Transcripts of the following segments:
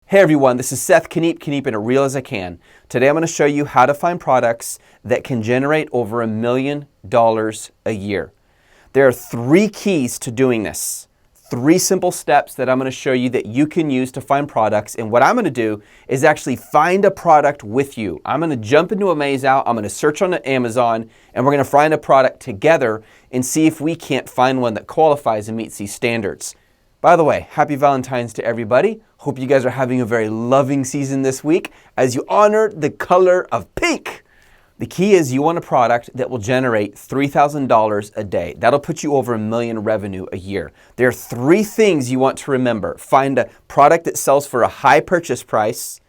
Hey everyone, this is Seth, Kniep'n, as real as I can. Today I'm going to show you how to find products that can generate over $1 million a year. There are 3 keys to doing this. 3 simple steps that I'm going to show you that you can use to find products. And what I'm going to do is actually find a product with you. I'm going to jump into AmazeOut, I'm going to search on Amazon, and we're going to find a product together and see if we can't find one that qualifies and meets these standards. By the way, happy Valentine's to everybody. Hope you guys are having a very loving season this week as you honor the color of pink. The key is you want a product that will generate $3,000 a day. That'll put you over $1 million revenue a year. There are 3 things you want to remember. Find a product that sells for a high purchase price,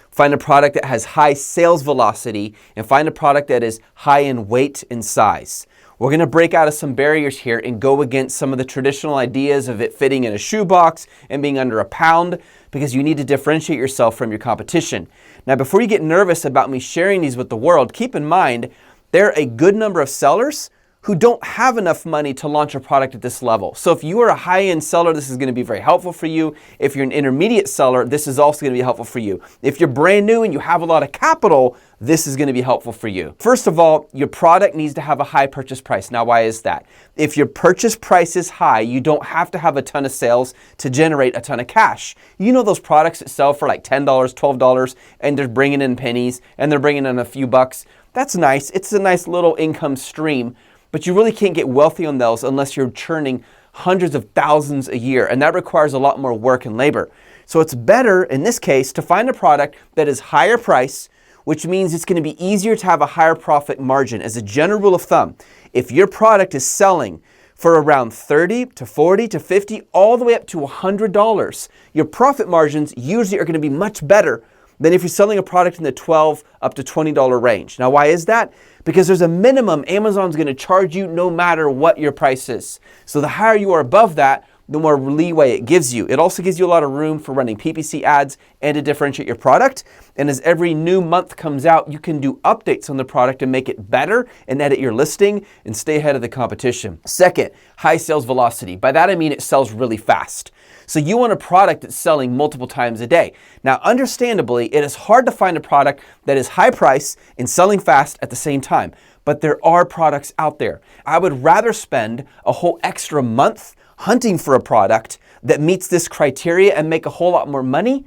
find a product that has high sales velocity, and find a product that is high in weight and size. We're going to break out of some barriers here and go against some of the traditional ideas of it fitting in a shoebox and being under a pound, because you need to differentiate yourself from your competition. Now, before you get nervous about me sharing these with the world, keep in mind there are a good number of sellers who don't have enough money to launch a product at this level. So if you are a high-end seller, this is going to be very helpful for you. If you're an intermediate seller, this is also going to be helpful for you. If you're brand new and you have a lot of capital, this is going to be helpful for you. First of all, your product needs to have a high purchase price. Now, why is that? If your purchase price is high, you don't have to have a ton of sales to generate a ton of cash. You know those products that sell for like $10, $12, and they're bringing in pennies, and they're bringing in a few bucks. That's nice. It's a nice little income stream. But you really can't get wealthy on those unless you're churning hundreds of thousands a year, and that requires a lot more work and labor. So it's better, in this case, to find a product that is higher price, which means it's going to be easier to have a higher profit margin. As a general rule of thumb, if your product is selling for around $30 to $40 to $50, all the way up to $100, your profit margins usually are going to be much better than if you're selling a product in the $12 up to $20 range. Now, why is that? Because there's a minimum Amazon's going to charge you no matter what your price is. So the higher you are above that, the more leeway it gives you. It also gives you a lot of room for running PPC ads and to differentiate your product. And as every new month comes out, you can do updates on the product and make it better and edit your listing and stay ahead of the competition. Second, high sales velocity. By that I mean it sells really fast. So you want a product that's selling multiple times a day. Now, understandably, it is hard to find a product that is high price and selling fast at the same time, but there are products out there. I would rather spend a whole extra month hunting for a product that meets this criteria and make a whole lot more money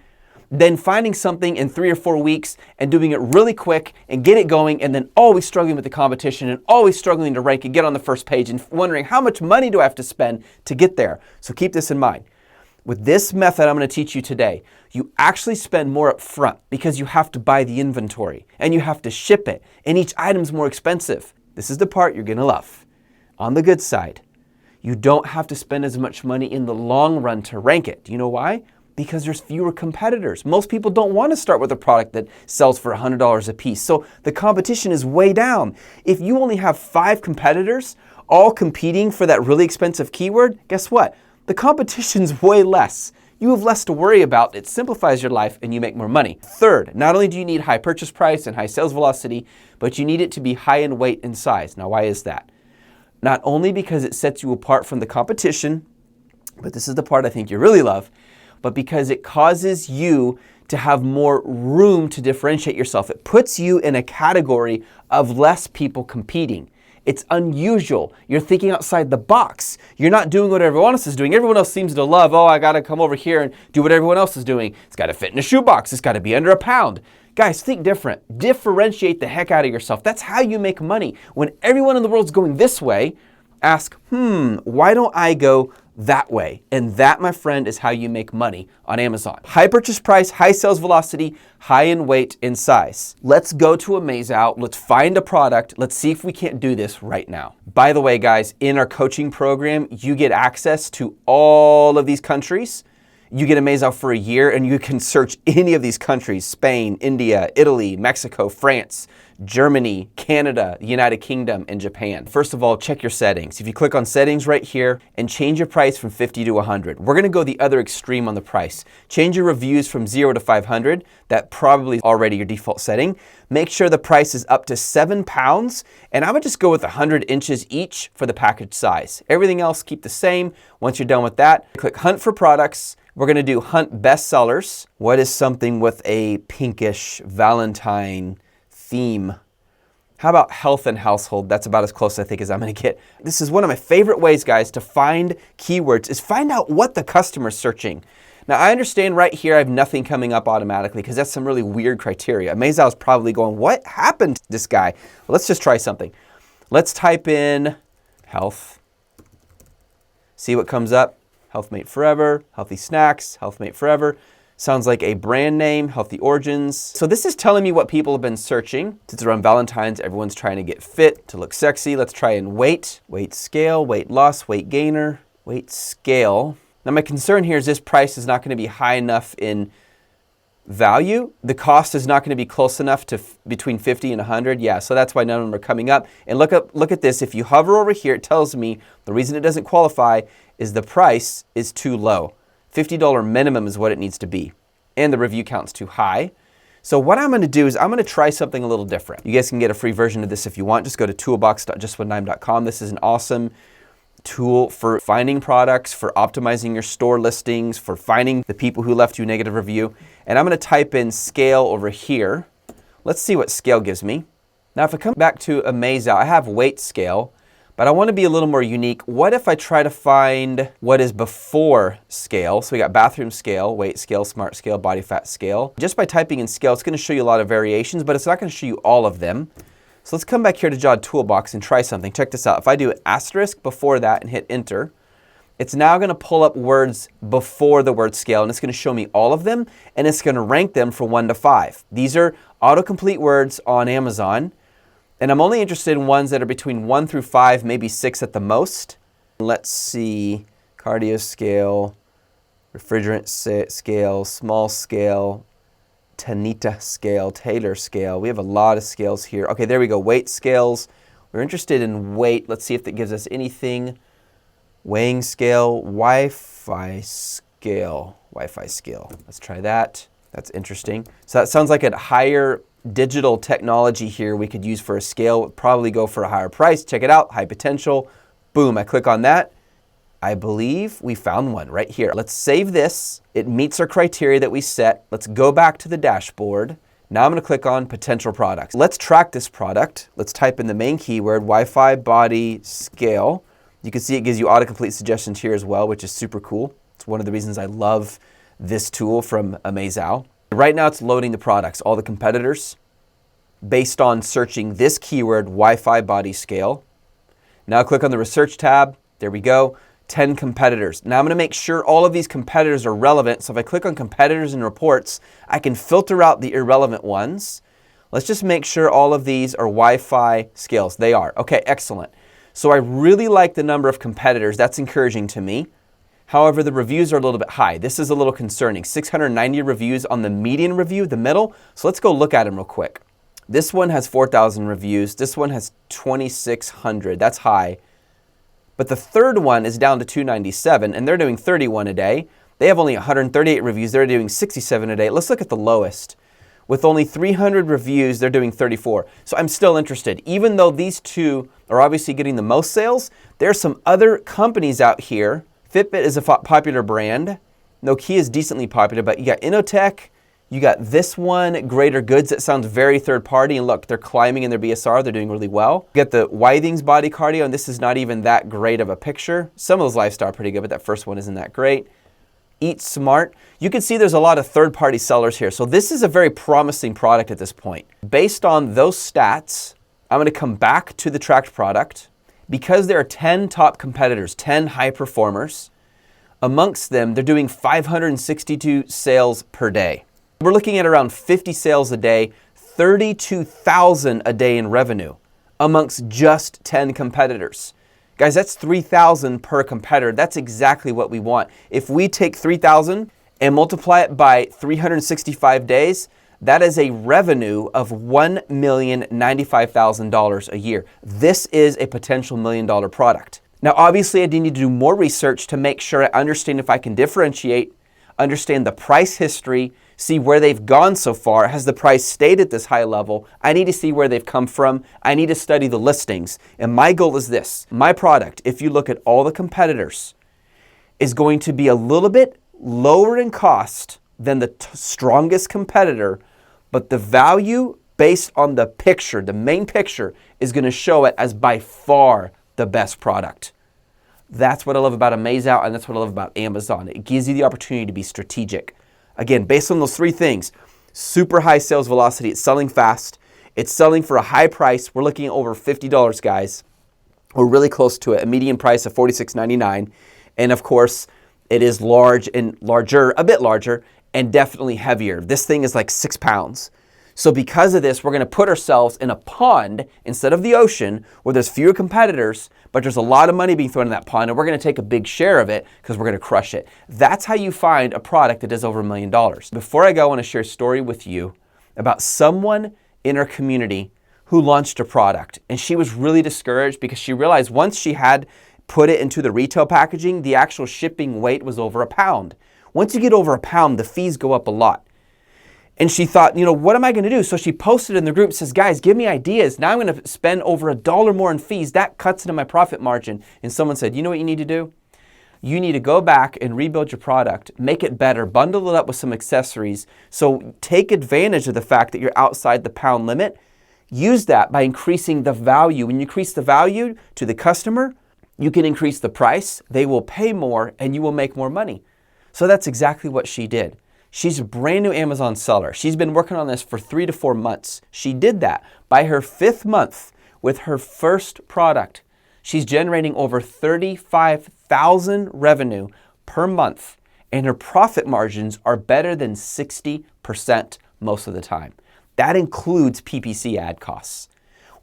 than finding something in 3 or 4 weeks and doing it really quick and get it going and then always struggling with the competition and always struggling to rank and get on the first page and wondering how much money do I have to spend to get there. So keep this in mind. With this method I'm going to teach you today, you actually spend more up front because you have to buy the inventory and you have to ship it, and each item's more expensive. This is the part you're going to love. On the good side, you don't have to spend as much money in the long run to rank it. Do you know why? Because there's fewer competitors. Most people don't want to start with a product that sells for $100 a piece. So the competition is way down. If you only have 5 competitors all competing for that really expensive keyword, guess what? The competition's way less. You have less to worry about. It simplifies your life and you make more money. Third, not only do you need high purchase price and high sales velocity, but you need it to be high in weight and size. Now, why is that? Not only because it sets you apart from the competition, but this is the part I think you really love, but because it causes you to have more room to differentiate yourself. It puts you in a category of less people competing. It's unusual. You're thinking outside the box. You're not doing what everyone else is doing. Everyone else seems to love, oh, I got to come over here and do what everyone else is doing. It's got to fit in a shoebox. It's got to be under a pound. Guys, think different. Differentiate the heck out of yourself. That's how you make money. When everyone in the world's going this way, ask, why don't I go that way? And that, my friend, is how you make money on Amazon. High purchase price, high sales velocity, high in weight and size. Let's go to AmazeOut. Let's find a product. Let's see if we can't do this right now. By the way, guys, in our coaching program, you get access to all of these countries. You get AmazeOut for a year and you can search any of these countries: Spain, India, Italy, Mexico, France, Germany, Canada, United Kingdom, and Japan. First of all, check your settings. If you click on settings right here and change your price from 50 to 100, we're gonna go the other extreme on the price. Change your reviews from 0 to 500. That probably is already your default setting. Make sure the price is up to 7 pounds, and I would just go with 100 inches each for the package size. Everything else keep the same. Once you're done with that, click Hunt for Products. We're gonna do Hunt Best Sellers. What is something with a pinkish Valentine theme? How about health and household? That's about as close I think as I'm gonna get. This is one of my favorite ways, guys, to find keywords, is find out what the customer's searching. Now, I understand right here I have nothing coming up automatically because that's some really weird criteria. Amazal is probably going, what happened to this guy? Well, let's just try something. Let's type in health. See what comes up. Health Mate Forever, Healthy Snacks, Health Mate Forever. Sounds like a brand name, Healthy Origins. So this is telling me what people have been searching. Since around Valentine's, everyone's trying to get fit, to look sexy. Let's try in weight, weight scale, weight loss, weight gainer, weight scale. Now my concern here is this price is not going to be high enough in value. The cost is not going to be close enough to between 50 and 100. Yeah, so that's why none of them are coming up. And look at this. If you hover over here, it tells me the reason it doesn't qualify is the price is too low. $50 minimum is what it needs to be. And the review count's too high. So what I'm going to do is I'm going to try something a little different. You guys can get a free version of this if you want. Just go to toolbox.justwhatdime.com. This is an awesome tool for finding products, for optimizing your store listings, for finding the people who left you a negative review. And I'm going to type in scale over here. Let's see what scale gives me. Now, if I come back to Amazal, I have weight scale, but I want to be a little more unique. What if I try to find what is before scale? So we got bathroom scale, weight scale, smart scale, body fat scale. Just by typing in scale, it's going to show you a lot of variations, but it's not going to show you all of them. So let's come back here to JOD Toolbox and try something. Check this out. If I do asterisk before that and hit enter, it's now going to pull up words before the word scale, and it's going to show me all of them, and it's going to rank them from 1 to 5. These are autocomplete words on Amazon, and I'm only interested in ones that are between 1 through 5, maybe 6 at the most. Let's see, cardio scale, refrigerant scale, small scale, Tanita scale, Taylor scale. We have a lot of scales here. Okay, there we go. Weight scales. We're interested in weight. Let's see if that gives us anything. Weighing scale, Wi-Fi scale. Wi-Fi scale. Let's try that. That's interesting. So that sounds like a higher digital technology here we could use for a scale. Would probably go for a higher price. Check it out. High potential. Boom. I click on that. I believe we found one right here. Let's save this. It meets our criteria that we set. Let's go back to the dashboard. Now I'm going to click on potential products. Let's track this product. Let's type in the main keyword, Wi-Fi body scale. You can see it gives you autocomplete suggestions here as well, which is super cool. It's one of the reasons I love this tool from Amazal. Right now it's loading the products, all the competitors, based on searching this keyword, Wi-Fi body scale. Now click on the research tab. There we go. 10 competitors. Now I'm going to make sure all of these competitors are relevant. So if I click on competitors and reports, I can filter out the irrelevant ones. Let's just make sure all of these are Wi-Fi scales. They are. Okay, excellent. So I really like the number of competitors. That's encouraging to me. However, the reviews are a little bit high. This is a little concerning. 690 reviews on the median review, the middle. So let's go look at them real quick. This one has 4,000 reviews. This one has 2,600. That's high. But the third one is down to 297, and they're doing 31 a day. They have only 138 reviews. They're doing 67 a day. Let's look at the lowest. With only 300 reviews, they're doing 34. So I'm still interested. Even though these two are obviously getting the most sales, there are some other companies out here. Fitbit is a popular brand. Nokia is decently popular, but you got Innotech. You got this one, Greater Goods, that sounds very third party. And look, they're climbing in their BSR. They're doing really well. You got the Withings Body Cardio, and this is not even that great of a picture. Some of those lifestyle are pretty good, but that first one isn't that great. Eat Smart. You can see there's a lot of third-party sellers here. So this is a very promising product at this point. Based on those stats, I'm going to come back to the tracked product. Because there are 10 top competitors, 10 high performers, amongst them, they're doing 562 sales per day. We're looking at around 50 sales a day, 32,000 a day in revenue amongst just 10 competitors. Guys, that's 3,000 per competitor. That's exactly what we want. If we take 3,000 and multiply it by 365 days, That is a revenue of $1,095,000 a year. This is a potential $1 million product. Now, obviously, I need to do more research to make sure I understand if I can differentiate, understand the price history, see where they've gone so far. Has the price stayed at this high level? I need to see where they've come from. I need to study the listings. And my goal is this. My product, if you look at all the competitors, is going to be a little bit lower in cost than the strongest competitor, but the value based on the picture, the main picture, is going to show it as by far the best product. That's what I love about AmazeOut, and that's what I love about Amazon. It gives you the opportunity to be strategic. Again, based on those three things, super high sales velocity, it's selling fast, it's selling for a high price. We're looking at over $50, guys. We're really close to it, a median price of $46.99. And of course, it is large and larger, a bit larger, and definitely heavier. This thing is like 6 pounds. So because of this, we're going to put ourselves in a pond instead of the ocean where there's fewer competitors, but there's a lot of money being thrown in that pond, and we're going to take a big share of it because we're going to crush it. That's how you find a product that does over $1 million. Before I go, I want to share a story with you about someone in our community who launched a product, and she was really discouraged because she realized once she had put it into the retail packaging, the actual shipping weight was over a pound. Once you get over a pound, the fees go up a lot. And she thought, what am I going to do? So she posted in the group, says, guys, give me ideas. Now I'm going to spend over $1 more in fees. That cuts into my profit margin. And someone said, you know what you need to do? You need to go back and rebuild your product, make it better, bundle it up with some accessories. So take advantage of the fact that you're outside the pound limit. Use that by increasing the value. When you increase the value to the customer, you can increase the price. They will pay more and you will make more money. So that's exactly what she did. She's a brand new Amazon seller. She's been working on this for 3 to 4 months. She did that. By her 5th month with her first product, she's generating over $35,000 revenue per month, and her profit margins are better than 60% most of the time. That includes PPC ad costs.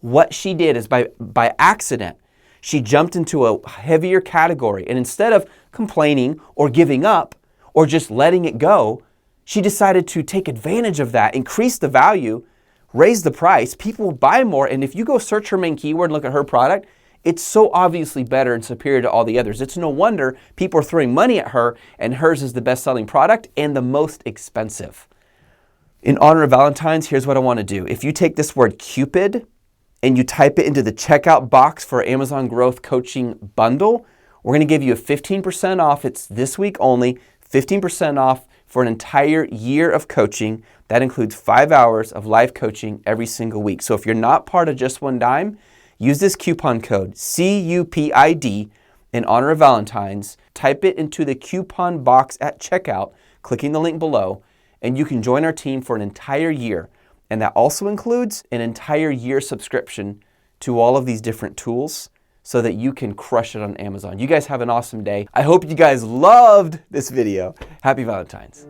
What she did is by accident, she jumped into a heavier category, and instead of complaining or giving up or just letting it go, she decided to take advantage of that, increase the value, raise the price. People will buy more. And if you go search her main keyword and look at her product, it's so obviously better and superior to all the others. It's no wonder people are throwing money at her, and hers is the best-selling product and the most expensive. In honor of Valentine's, here's what I want to do. If you take this word Cupid and you type it into the checkout box for Amazon Growth Coaching Bundle, we're going to give you a 15% off. It's this week only, 15% off for an entire year of coaching. That includes 5 hours of live coaching every single week. So if you're not part of Just One Dime, use this coupon code CUPID in honor of Valentine's. Type it into the coupon box at checkout, clicking the link below, and you can join our team for an entire year. And that also includes an entire year subscription to all of these different tools so that you can crush it on Amazon. You guys have an awesome day. I hope you guys loved this video. Happy Valentine's.